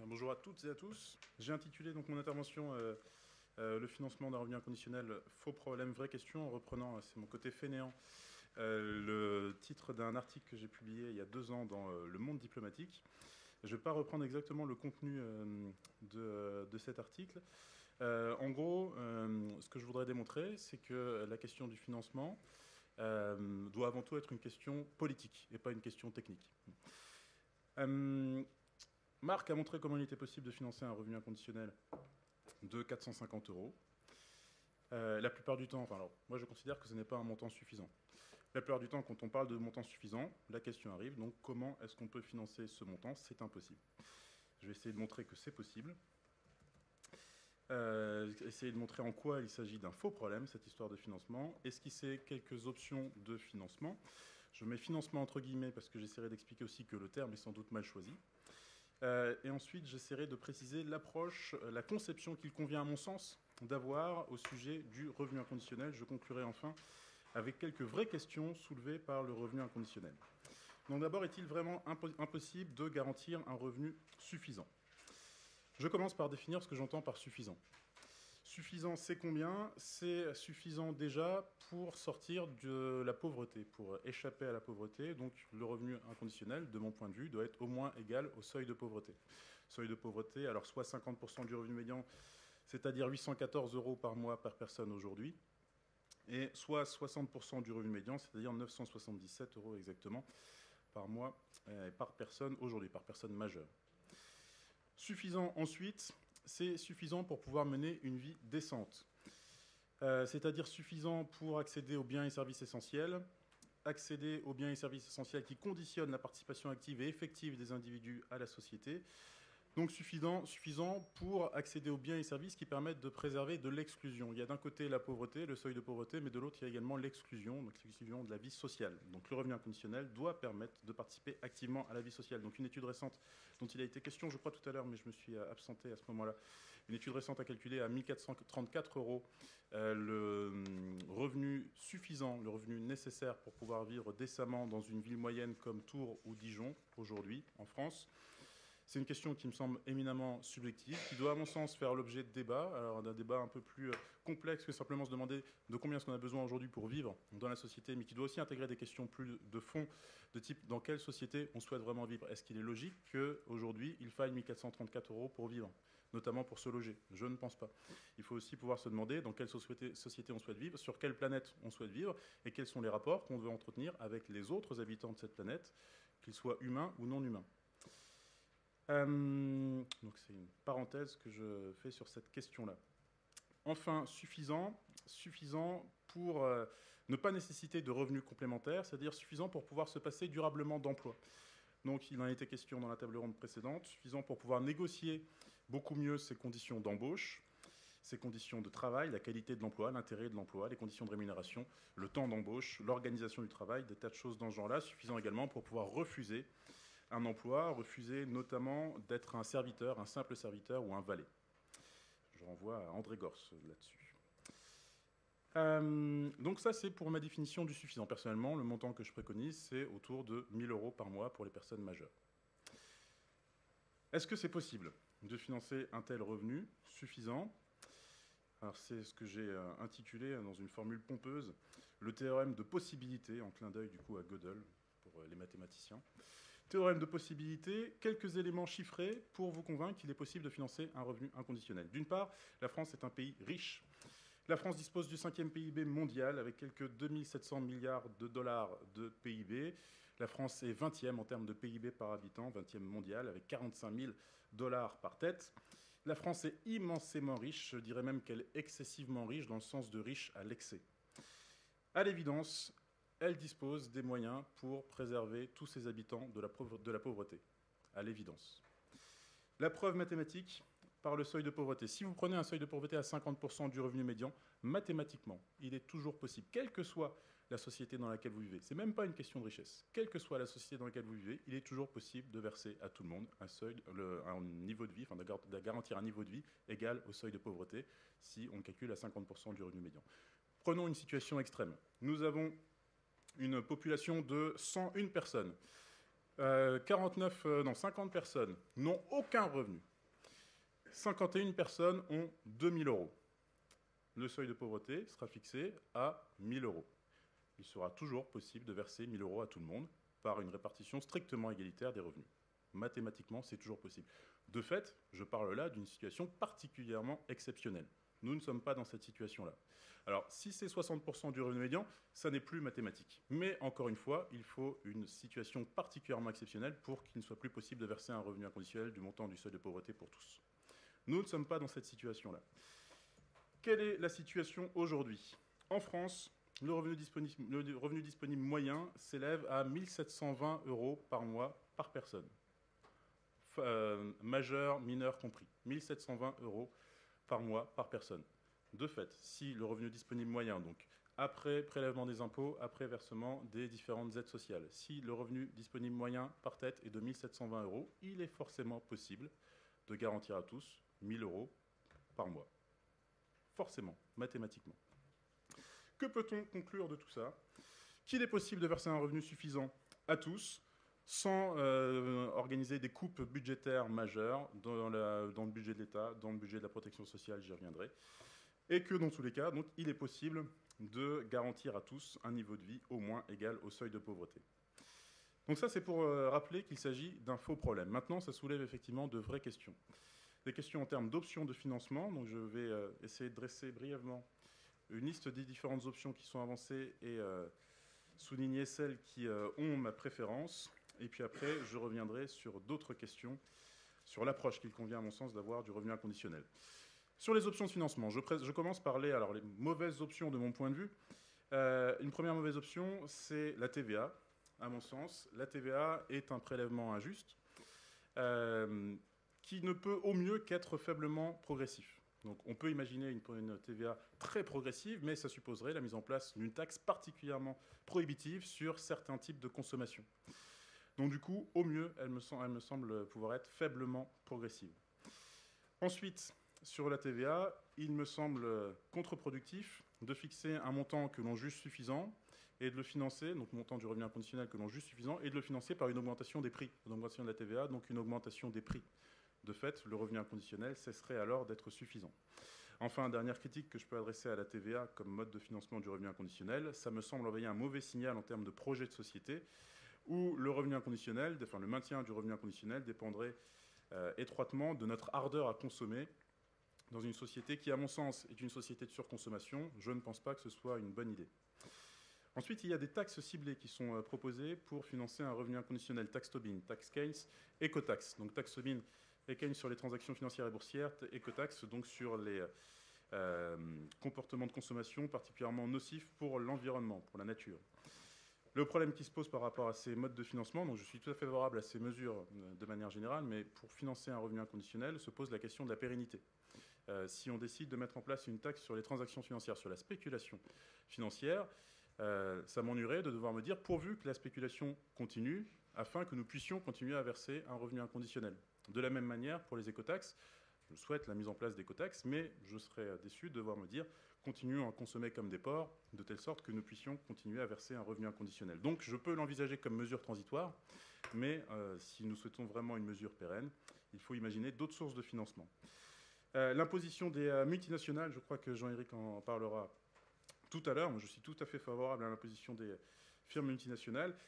Bonjour à toutes et à tous. J'ai intitulé donc mon intervention le financement d'un revenu inconditionnel, faux problème, vraie question, en reprenant, c'est mon côté fainéant, le titre d'un article que j'ai publié il y a 2 ans dans Le Monde diplomatique. Je ne vais pas reprendre exactement le contenu de cet article. En gros, ce que je voudrais démontrer, c'est que la question du financement doit avant tout être une question politique et pas une question technique. Marc a montré comment il était possible de financer un revenu inconditionnel de 450 euros. La plupart du temps, enfin alors, moi je considère que ce n'est pas un montant suffisant. La plupart du temps, quand on parle de montant suffisant, la question arrive, donc comment est-ce qu'on peut financer ce montant? C'est impossible. Je vais essayer de montrer que c'est possible. Essayer de montrer en quoi il s'agit d'un faux problème, cette histoire de financement. Esquisser quelques options de financement. Je mets financement entre guillemets parce que j'essaierai d'expliquer aussi que le terme est sans doute mal choisi. Et ensuite, j'essaierai de préciser l'approche, la conception qu'il convient à mon sens d'avoir au sujet du revenu inconditionnel. Je conclurai enfin avec quelques vraies questions soulevées par le revenu inconditionnel. Donc d'abord, est-il vraiment impossible de garantir un revenu suffisant? Je commence par définir ce que j'entends par suffisant. Suffisant, c'est combien? C'est suffisant déjà pour sortir de la pauvreté, pour échapper à la pauvreté. Donc le revenu inconditionnel, de mon point de vue, doit être au moins égal au seuil de pauvreté. Seuil de pauvreté, alors soit 50% du revenu médian, c'est-à-dire 814 euros par mois par personne aujourd'hui, et soit 60% du revenu médian, c'est-à-dire 977 euros exactement par mois par personne aujourd'hui, par personne majeure. Suffisant ensuite, c'est suffisant pour pouvoir mener une vie décente. C'est-à-dire suffisant pour accéder aux biens et services essentiels, accéder aux biens et services essentiels qui conditionnent la participation active et effective des individus à la société. Donc suffisant pour accéder aux biens et services qui permettent de préserver de l'exclusion. Il y a d'un côté la pauvreté, le seuil de pauvreté, mais de l'autre, il y a également l'exclusion, donc l'exclusion de la vie sociale. Donc le revenu inconditionnel doit permettre de participer activement à la vie sociale. Donc une étude récente dont il a été question, je crois tout à l'heure, mais je me suis absenté à ce moment-là, une étude récente a calculé à 1434 euros le revenu suffisant, le revenu nécessaire pour pouvoir vivre décemment dans une ville moyenne comme Tours ou Dijon, aujourd'hui, en France. C'est une question qui me semble éminemment subjective, qui doit, à mon sens, faire l'objet de débats. Alors, d'un débat un peu plus complexe que simplement se demander de combien est-ce qu'on a besoin aujourd'hui pour vivre dans la société, mais qui doit aussi intégrer des questions plus de fond, de type dans quelle société on souhaite vraiment vivre. Est-ce qu'il est logique qu'aujourd'hui, il faille 1434 euros pour vivre, notamment pour se loger? Je ne pense pas. Il faut aussi pouvoir se demander dans quelle société on souhaite vivre, sur quelle planète on souhaite vivre, et quels sont les rapports qu'on veut entretenir avec les autres habitants de cette planète, qu'ils soient humains ou non humains. Donc c'est une parenthèse que je fais sur cette question-là. Enfin, suffisant pour ne pas nécessiter de revenus complémentaires, c'est-à-dire suffisant pour pouvoir se passer durablement d'emploi. Donc il en a été question dans la table ronde précédente, suffisant pour pouvoir négocier beaucoup mieux ses conditions d'embauche, ses conditions de travail, la qualité de l'emploi, l'intérêt de l'emploi, les conditions de rémunération, le temps d'embauche, l'organisation du travail, des tas de choses dans ce genre-là, suffisant également pour pouvoir refuser un emploi, refuser notamment d'être un serviteur, un simple serviteur ou un valet. Je renvoie à André Gors là-dessus. Donc ça, c'est pour ma définition du suffisant. Personnellement, le montant que je préconise, c'est autour de 1 000 euros par mois pour les personnes majeures. Est-ce que c'est possible de financer un tel revenu suffisant? Alors c'est ce que j'ai intitulé dans une formule pompeuse, le théorème de possibilité, en clin d'œil du coup à Gödel, pour les mathématiciens. Théorème de possibilité, quelques éléments chiffrés pour vous convaincre qu'il est possible de financer un revenu inconditionnel. D'une part, la France est un pays riche. La France dispose du 5e PIB mondial avec quelques 2700 milliards de dollars de PIB. La France est 20e en termes de PIB par habitant, 20e mondial avec 45 000 dollars par tête. La France est immensément riche, je dirais même qu'elle est excessivement riche dans le sens de riche à l'excès. À l'évidence, elle dispose des moyens pour préserver tous ses habitants de la pauvreté, à l'évidence. La preuve mathématique par le seuil de pauvreté. Si vous prenez un seuil de pauvreté à 50% du revenu médian, mathématiquement, il est toujours possible, quelle que soit la société dans laquelle vous vivez, c'est même pas une question de richesse, quelle que soit la société dans laquelle vous vivez, il est toujours possible de verser à tout le monde un niveau de vie, enfin de garantir un niveau de vie égal au seuil de pauvreté si on calcule à 50% du revenu médian. Prenons une situation extrême. Nous avons une population de 101 personnes. 50 personnes n'ont aucun revenu. 51 personnes ont 2000 euros. Le seuil de pauvreté sera fixé à 1000 euros. Il sera toujours possible de verser 1000 euros à tout le monde par une répartition strictement égalitaire des revenus. Mathématiquement, c'est toujours possible. De fait, je parle là d'une situation particulièrement exceptionnelle. Nous ne sommes pas dans cette situation-là. Alors, si c'est 60% du revenu médian, ça n'est plus mathématique. Mais encore une fois, il faut une situation particulièrement exceptionnelle pour qu'il ne soit plus possible de verser un revenu inconditionnel du montant du seuil de pauvreté pour tous. Nous ne sommes pas dans cette situation-là. Quelle est la situation aujourd'hui? En France, le revenu disponible moyen s'élève à 1 720 euros par mois par personne. Majeur, mineur compris. 1 720 euros par mois par personne. De fait, si le revenu disponible moyen, donc après prélèvement des impôts, après versement des différentes aides sociales, si le revenu disponible moyen par tête est de 1 720 euros, il est forcément possible de garantir à tous 1 000 euros par mois. Forcément, mathématiquement. Que peut-on conclure de tout ça? Qu'il est possible de verser un revenu suffisant à tous sans organiser des coupes budgétaires majeures dans le budget de l'État, dans le budget de la protection sociale, j'y reviendrai. Et que dans tous les cas, donc, il est possible de garantir à tous un niveau de vie au moins égal au seuil de pauvreté. Donc ça, c'est pour rappeler qu'il s'agit d'un faux problème. Maintenant, ça soulève effectivement de vraies questions. Des questions en termes d'options de financement. Donc je vais essayer de dresser brièvement une liste des différentes options qui sont avancées et souligner celles qui ont ma préférence. Et puis après, je reviendrai sur d'autres questions, sur l'approche qu'il convient à mon sens d'avoir du revenu inconditionnel. Sur les options de financement, je commence par les mauvaises options de mon point de vue. Une première mauvaise option, c'est la TVA. À mon sens, la TVA est un prélèvement injuste qui ne peut au mieux qu'être faiblement progressif. Donc on peut imaginer une TVA très progressive, mais ça supposerait la mise en place d'une taxe particulièrement prohibitive sur certains types de consommation. Donc du coup, au mieux, elle me semble pouvoir être faiblement progressive. Ensuite, sur la TVA, il me semble contre-productif de fixer un montant que l'on juge suffisant et de le financer, donc le montant du revenu inconditionnel que l'on juge suffisant, et de le financer par une augmentation des prix, une augmentation de la TVA, donc une augmentation des prix. De fait, le revenu inconditionnel cesserait alors d'être suffisant. Enfin, dernière critique que je peux adresser à la TVA comme mode de financement du revenu inconditionnel, ça me semble envoyer un mauvais signal en termes de projet de société, où le revenu inconditionnel, enfin le maintien du revenu inconditionnel dépendrait étroitement de notre ardeur à consommer dans une société qui, à mon sens, est une société de surconsommation. Je ne pense pas que ce soit une bonne idée. Ensuite, il y a des taxes ciblées qui sont proposées pour financer un revenu inconditionnel. Taxe Tobin, taxe Keynes, écotaxe. Donc taxe Tobin et Keynes sur les transactions financières et boursières, écotaxe donc sur les comportements de consommation particulièrement nocifs pour l'environnement, pour la nature. Le problème qui se pose par rapport à ces modes de financement, donc je suis tout à fait favorable à ces mesures de manière générale, mais pour financer un revenu inconditionnel, se pose la question de la pérennité. Si on décide de mettre en place une taxe sur les transactions financières, sur la spéculation financière, ça m'ennuierait de devoir me dire pourvu que la spéculation continue, afin que nous puissions continuer à verser un revenu inconditionnel. De la même manière, pour les écotaxes, je souhaite la mise en place d'écotaxes, mais je serais déçu de devoir me dire continuons à consommer comme des porcs, de telle sorte que nous puissions continuer à verser un revenu inconditionnel. Donc je peux l'envisager comme mesure transitoire, mais si nous souhaitons vraiment une mesure pérenne, il faut imaginer d'autres sources de financement. L'imposition des multinationales, je crois que Jean-Éric en parlera tout à l'heure. Moi, je suis tout à fait favorable à l'imposition des firmes multinationales.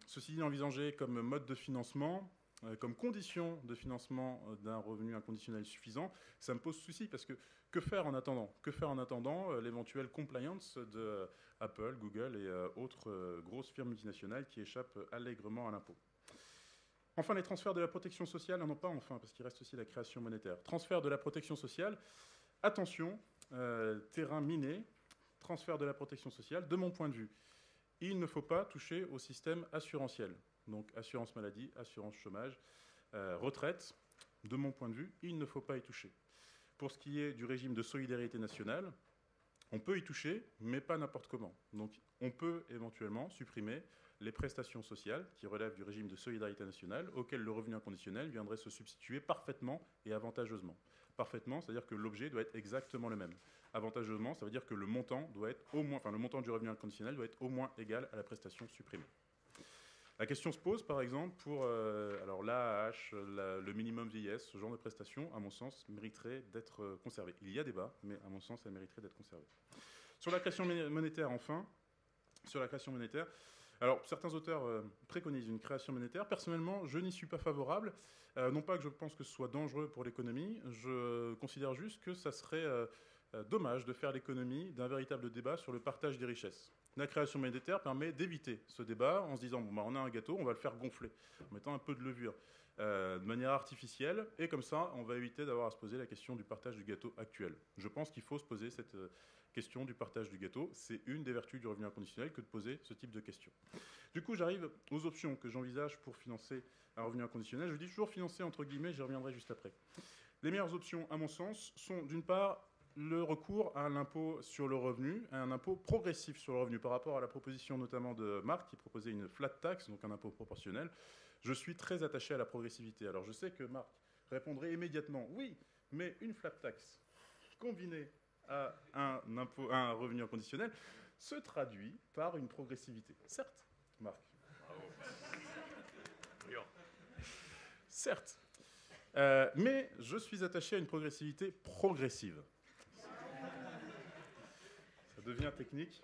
Ceci dit, envisagé comme mode de financement, comme condition de financement d'un revenu inconditionnel suffisant, ça me pose souci parce que faire en attendant? Que faire en attendant l'éventuelle compliance de Apple, Google et autres grosses firmes multinationales qui échappent allègrement à l'impôt? Enfin, les transferts de la protection sociale, non pas enfin, parce qu'il reste aussi la création monétaire. Transfert de la protection sociale, attention, terrain miné, transfert de la protection sociale, de mon point de vue, il ne faut pas toucher au système assurantiel. Donc assurance maladie, assurance chômage, retraite, de mon point de vue, il ne faut pas y toucher. Pour ce qui est du régime de solidarité nationale, on peut y toucher, mais pas n'importe comment. Donc on peut éventuellement supprimer les prestations sociales qui relèvent du régime de solidarité nationale, auxquelles le revenu inconditionnel viendrait se substituer parfaitement et avantageusement. Parfaitement, c'est-à-dire que l'objet doit être exactement le même. Avantageusement, ça veut dire que le montant doit être au moins, enfin le montant du revenu inconditionnel doit être au moins égal à la prestation supprimée. La question se pose, par exemple, pour alors l'AAH, le minimum vieillesse, ce genre de prestations, à mon sens, mériterait d'être conservé. Il y a débat, mais à mon sens, ça mériterait d'être conservé. Sur la création monétaire, enfin, sur la création monétaire, alors certains auteurs préconisent une création monétaire. Personnellement, je n'y suis pas favorable. Non pas que je pense que ce soit dangereux pour l'économie, je considère juste que ça serait dommage de faire l'économie d'un véritable débat sur le partage des richesses. La création monétaire permet d'éviter ce débat en se disant bon, bah, on a un gâteau, on va le faire gonfler, en mettant un peu de levure de manière artificielle, et comme ça, on va éviter d'avoir à se poser la question du partage du gâteau actuel. Je pense qu'il faut se poser cette question du partage du gâteau. C'est une des vertus du revenu inconditionnel que de poser ce type de questions. Du coup, j'arrive aux options que j'envisage pour financer un revenu inconditionnel. Je dis toujours financer entre guillemets, j'y reviendrai juste après. Les meilleures options, à mon sens, sont d'une part le recours à l'impôt sur le revenu, à un impôt progressif sur le revenu par rapport à la proposition notamment de Marc qui proposait une flat tax, donc un impôt proportionnel. Je suis très attaché à la progressivité. Alors je sais que Marc répondrait immédiatement oui, mais une flat tax combinée à un revenu inconditionnel se traduit par une progressivité. Certes, Marc. Bravo. Certes. Mais je suis attaché à une progressivité progressive. Ça devient technique.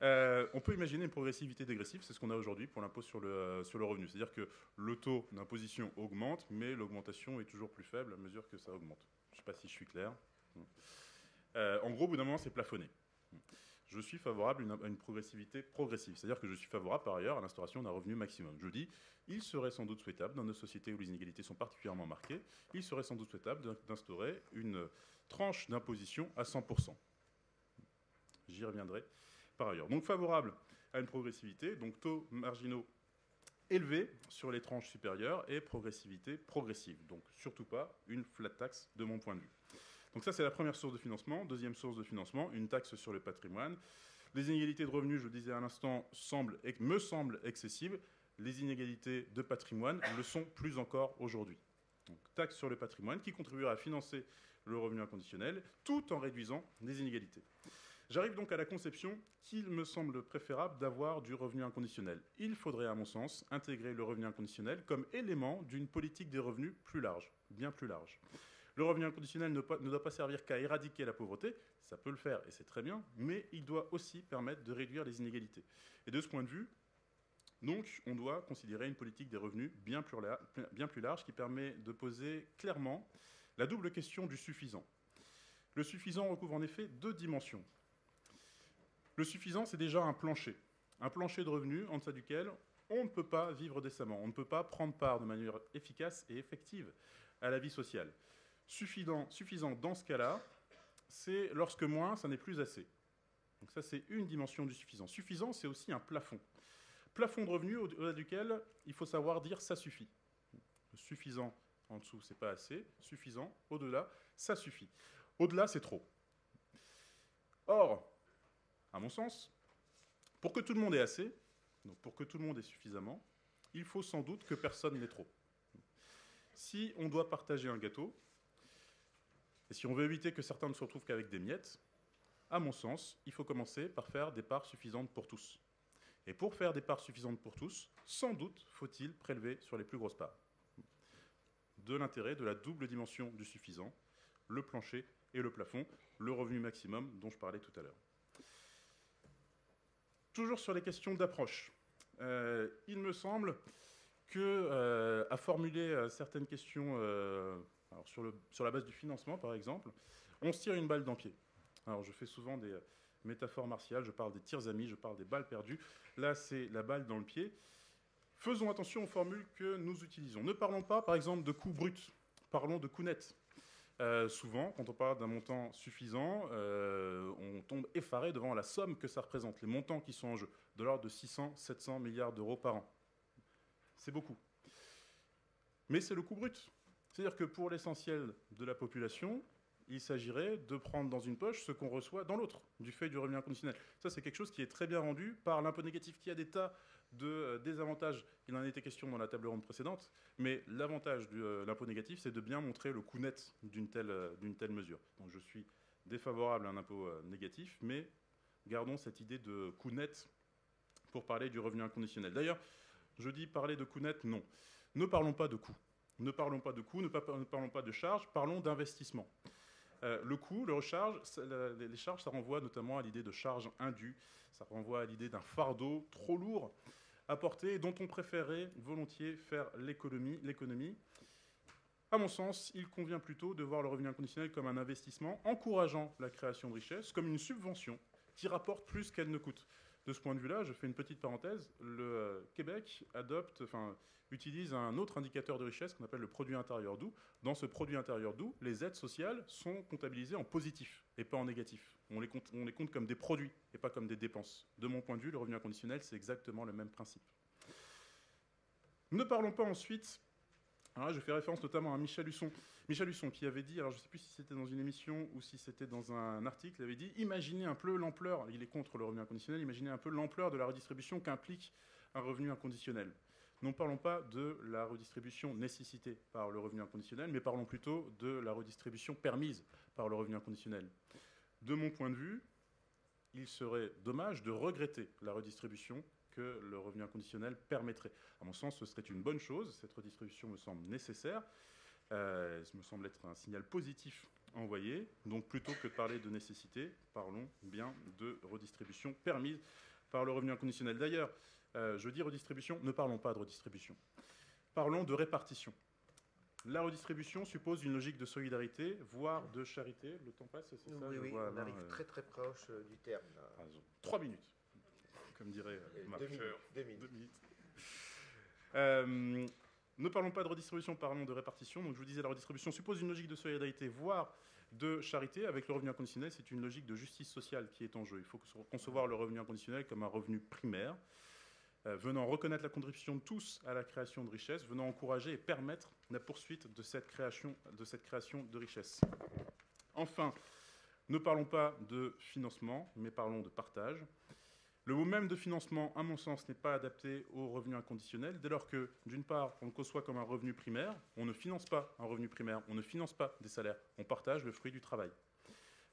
On peut imaginer une progressivité dégressive, c'est ce qu'on a aujourd'hui pour l'impôt sur le revenu. C'est-à-dire que le taux d'imposition augmente, mais l'augmentation est toujours plus faible à mesure que ça augmente. Je ne sais pas si je suis clair. En gros, au bout d'un moment, c'est plafonné. Je suis favorable à une progressivité progressive. C'est-à-dire que je suis favorable, par ailleurs, à l'instauration d'un revenu maximum. Je dis, il serait sans doute souhaitable, dans nos sociétés où les inégalités sont particulièrement marquées, il serait sans doute souhaitable d'instaurer une tranche d'imposition à 100%. J'y reviendrai par ailleurs. Donc favorable à une progressivité, donc taux marginaux élevés sur les tranches supérieures et progressivité progressive. Donc surtout pas une flat tax de mon point de vue. Donc ça, c'est la première source de financement. Deuxième source de financement, une taxe sur le patrimoine. Les inégalités de revenus, je le disais à l'instant, me semblent excessives. Les inégalités de patrimoine le sont plus encore aujourd'hui. Donc taxe sur le patrimoine qui contribuera à financer le revenu inconditionnel tout en réduisant les inégalités. J'arrive donc à la conception qu'il me semble préférable d'avoir du revenu inconditionnel. Il faudrait, à mon sens, intégrer le revenu inconditionnel comme élément d'une politique des revenus plus large, bien plus large. Le revenu inconditionnel ne doit pas servir qu'à éradiquer la pauvreté, ça peut le faire et c'est très bien, mais il doit aussi permettre de réduire les inégalités. Et de ce point de vue, donc, on doit considérer une politique des revenus bien plus large qui permet de poser clairement la double question du suffisant. Le suffisant recouvre en effet deux dimensions. Le suffisant, c'est déjà un plancher de revenus en deçà duquel on ne peut pas vivre décemment, on ne peut pas prendre part de manière efficace et effective à la vie sociale. Suffisant dans ce cas-là, c'est lorsque moins, ça n'est plus assez. Donc ça, c'est une dimension du suffisant. Suffisant, c'est aussi un plafond. Plafond de revenus au-delà duquel il faut savoir dire ça suffit. Suffisant en dessous, c'est pas assez. Suffisant, au-delà, ça suffit. Au-delà, c'est trop. Or, à mon sens, pour que tout le monde ait assez, donc pour que tout le monde ait suffisamment, il faut sans doute que personne n'ait trop. Si on doit partager un gâteau, et si on veut éviter que certains ne se retrouvent qu'avec des miettes, à mon sens, il faut commencer par faire des parts suffisantes pour tous. Et pour faire des parts suffisantes pour tous, sans doute faut-il prélever sur les plus grosses parts. De l'intérêt de la double dimension du suffisant, le plancher et le plafond, le revenu maximum dont je parlais tout à l'heure. Toujours sur les questions d'approche, il me semble qu'à formuler certaines questions alors sur la base du financement, par exemple, on se tire une balle dans le pied. Alors, je fais souvent des métaphores martiales, je parle des tirs amis, je parle des balles perdues. Là, c'est la balle dans le pied. Faisons attention aux formules que nous utilisons. Ne parlons pas, par exemple, de coûts bruts. Parlons de coûts nets. Souvent, quand on parle d'un montant suffisant, on tombe effaré devant la somme que ça représente, les montants qui sont en jeu, de l'ordre de 600-700 milliards d'euros par an. C'est beaucoup. Mais c'est le coût brut. C'est-à-dire que pour l'essentiel de la population, il s'agirait de prendre dans une poche ce qu'on reçoit dans l'autre, du fait du revenu inconditionnel. Ça, c'est quelque chose qui est très bien rendu par l'impôt négatif, qui a des tas de désavantages. Il en était question dans la table ronde précédente, mais l'avantage de l'impôt négatif, c'est de bien montrer le coût net d'une telle mesure. Donc je suis défavorable à un impôt négatif, mais gardons cette idée de coût net pour parler du revenu inconditionnel. D'ailleurs, Je dis parler de coûts nets, non. Ne parlons pas de coûts. Ne parlons pas de coûts, ne parlons pas de charges, parlons d'investissement. Le coût, les charges, ça renvoie notamment à l'idée de charges indues, ça renvoie à l'idée d'un fardeau trop lourd à porter dont on préférerait volontiers faire l'économie. À mon sens, il convient plutôt de voir le revenu inconditionnel comme un investissement encourageant la création de richesse, comme une subvention qui rapporte plus qu'elle ne coûte. De ce point de vue-là, je fais une petite parenthèse, le Québec utilise un autre indicateur de richesse qu'on appelle le produit intérieur doux. Dans ce produit intérieur doux, les aides sociales sont comptabilisées en positif et pas en négatif. On les compte comme des produits et pas comme des dépenses. De mon point de vue, le revenu inconditionnel, c'est exactement le même principe. Ne parlons pas ensuite... Alors là, je fais référence notamment à Michel Husson. Michel Husson qui avait dit, alors je ne sais plus si c'était dans une émission ou si c'était dans un article, il avait dit, imaginez un peu l'ampleur, il est contre le revenu inconditionnel, imaginez un peu l'ampleur de la redistribution qu'implique un revenu inconditionnel. Ne parlons pas de la redistribution nécessitée par le revenu inconditionnel, mais parlons plutôt de la redistribution permise par le revenu inconditionnel. De mon point de vue, il serait dommage de regretter la redistribution que le revenu inconditionnel permettrait. À mon sens, ce serait une bonne chose. Cette redistribution me semble nécessaire. Ça me semble être un signal positif envoyé. Donc, plutôt que de parler de nécessité, parlons bien de redistribution permise par le revenu inconditionnel. D'ailleurs, je dis redistribution, ne parlons pas de redistribution. Parlons de répartition. La redistribution suppose une logique de solidarité, voire de charité. Le temps passe, c'est ça? Oui, on arrive très très proche du terme. Là. 3 minutes, comme dirait Marc. 2 minutes. Ne parlons pas de redistribution, parlons de répartition. Donc je vous disais, la redistribution suppose une logique de solidarité, voire de charité. Avec le revenu inconditionnel, c'est une logique de justice sociale qui est en jeu. Il faut concevoir le revenu inconditionnel comme un revenu primaire, venant reconnaître la contribution de tous à la création de richesse, venant encourager et permettre la poursuite de cette création de richesse. Enfin, ne parlons pas de financement, mais parlons de partage. Le mot même de financement, à mon sens, n'est pas adapté au revenu inconditionnel, dès lors que, d'une part, on le conçoit comme un revenu primaire, on ne finance pas un revenu primaire, on ne finance pas des salaires, on partage le fruit du travail.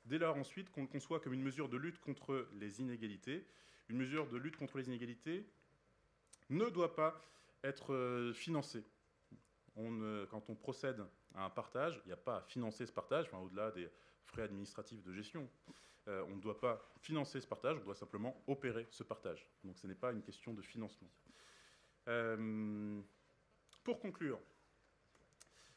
Dès lors, ensuite, qu'on le conçoit comme une mesure de lutte contre les inégalités, une mesure de lutte contre les inégalités ne doit pas être financée. Quand on procède à un partage, il n'y a pas à financer ce partage, au-delà des frais administratifs de gestion. On ne doit pas financer ce partage, on doit simplement opérer ce partage. Donc ce n'est pas une question de financement. Pour conclure,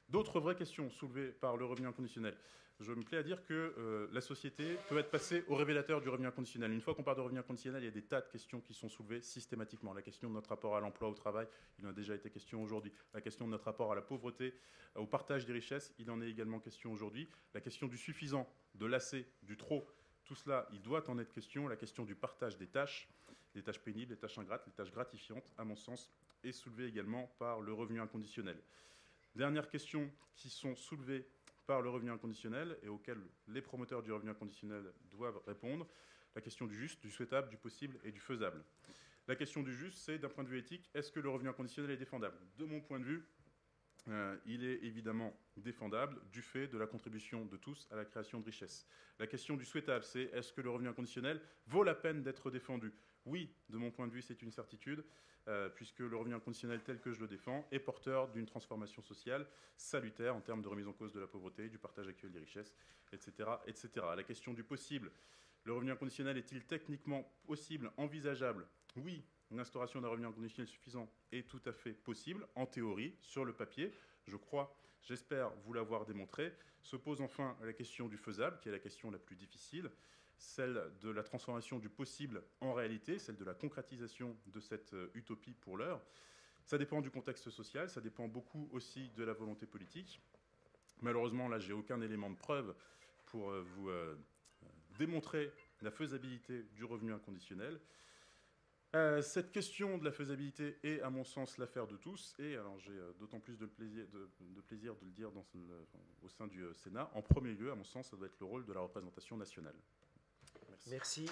d'autres vraies questions soulevées par le revenu inconditionnel. Je me plais à dire que la société peut être passée au révélateur du revenu inconditionnel. Une fois qu'on parle de revenu inconditionnel, il y a des tas de questions qui sont soulevées systématiquement. La question de notre rapport à l'emploi, au travail, il en a déjà été question aujourd'hui. La question de notre rapport à la pauvreté, au partage des richesses, il en est également question aujourd'hui. La question du suffisant, de l'assez, du trop, tout cela, il doit en être question. La question du partage des tâches pénibles, des tâches ingrates, des tâches gratifiantes, à mon sens, est soulevée également par le revenu inconditionnel. Dernières questions qui sont soulevées par le revenu inconditionnel et auxquelles les promoteurs du revenu inconditionnel doivent répondre, la question du juste, du souhaitable, du possible et du faisable. La question du juste, c'est d'un point de vue éthique, est-ce que le revenu inconditionnel est défendable? De mon point de vue, il est évidemment défendable du fait de la contribution de tous à la création de richesses. La question du souhaitable, c'est est-ce que le revenu inconditionnel vaut la peine d'être défendu? Oui, de mon point de vue, c'est une certitude, puisque le revenu inconditionnel tel que je le défends est porteur d'une transformation sociale salutaire en termes de remise en cause de la pauvreté, du partage actuel des richesses, etc., etc. La question du possible, le revenu inconditionnel est-il techniquement possible, envisageable? Oui, l'instauration d'un revenu inconditionnel suffisant est tout à fait possible, en théorie, sur le papier. Je crois, j'espère vous l'avoir démontré. Se pose enfin la question du faisable, qui est la question la plus difficile, celle de la transformation du possible en réalité, celle de la concrétisation de cette utopie pour l'heure. Ça dépend du contexte social, ça dépend beaucoup aussi de la volonté politique. Malheureusement, là, j'ai aucun élément de preuve pour vous démontrer la faisabilité du revenu inconditionnel. Cette question de la faisabilité est, à mon sens, l'affaire de tous. Et alors, j'ai d'autant plus de plaisir de le dire au sein du Sénat. En premier lieu, à mon sens, ça doit être le rôle de la représentation nationale. Merci.